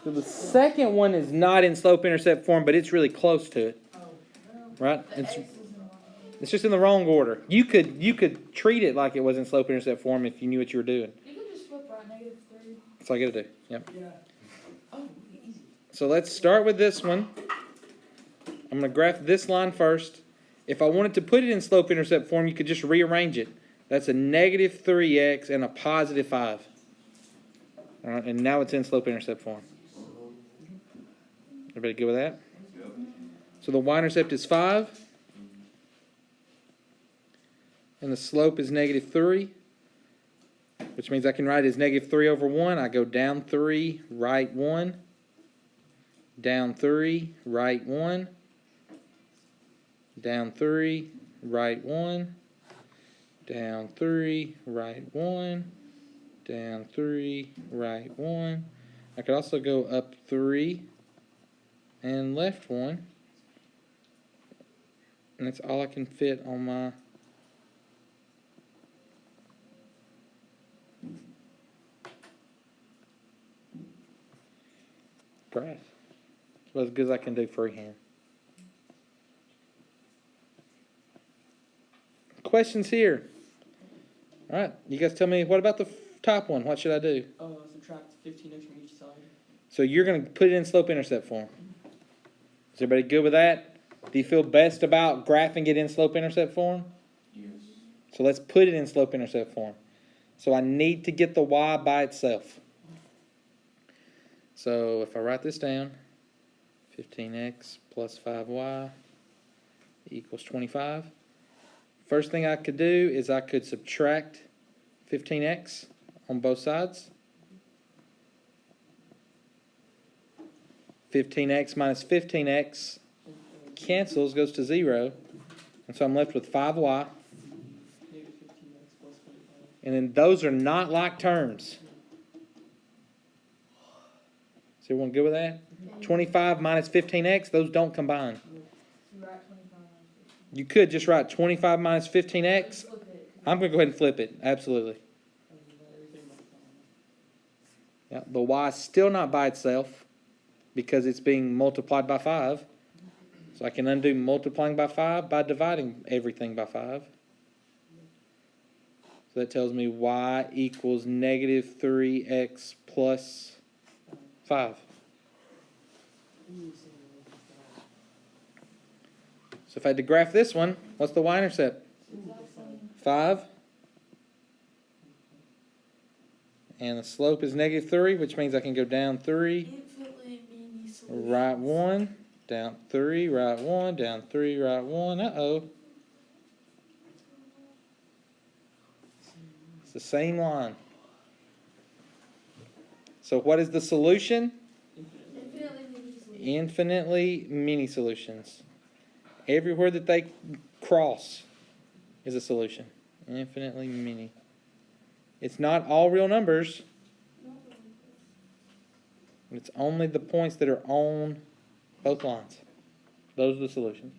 So the second one is not in slope-intercept form, but it's really close to it. Right? It's just in the wrong order. You could treat it like it was in slope-intercept form if you knew what you were doing. You can just flip right -3. That's all I got to do. Yep. Yeah. Oh, easy. So let's start with this one. I'm going to graph this line first. If I wanted to put it in slope-intercept form, you could just rearrange it. That's a -3x and a +5. All right, and now it's in slope-intercept form. Everybody good with that? Yep. So the y-intercept is 5. And the slope is -3. Which means I can write it as -3/1. I go down 3, right 1. Down 3, right 1. Down 3, right 1. Down 3, right 1. Down 3, right 1. I could also go up 3 and left 1. And that's all I can fit on my graph. It's about as good as I can do freehand. Questions here? All right, you guys tell me, what about the top one? What should I do? Subtract 15x from each side. So you're going to put it in slope-intercept form. Is everybody good with that? Do you feel best about graphing it in slope-intercept form? Yes. So let's put it in slope-intercept form. So I need to get the y by itself. So if I write this down, 15x plus 5y equals 25. First thing I could do is I could subtract 15x on both sides. 15x minus 15x cancels, goes to 0. And so I'm left with 5y. And then those are not like terms. Is everyone good with that? 25 minus 15x, those don't combine. You could just write 25 minus 15x. I'm going to go ahead and flip it. Absolutely. Yeah, the y is still not by itself because it's being multiplied by 5. So I can undo multiplying by 5 by dividing everything by 5. So that tells me y equals -3x plus 5. So if I had to graph this one, what's the y-intercept? 5. And the slope is -3, which means I can go down 3, right 1, down 3, right 1, down 3, right 1. Uh-oh. It's the same line. So what is the solution? Infinitely many solutions. Everywhere that they cross is a solution. Infinitely many. It's not all real numbers. It's only the points that are on both lines. Those are the solutions.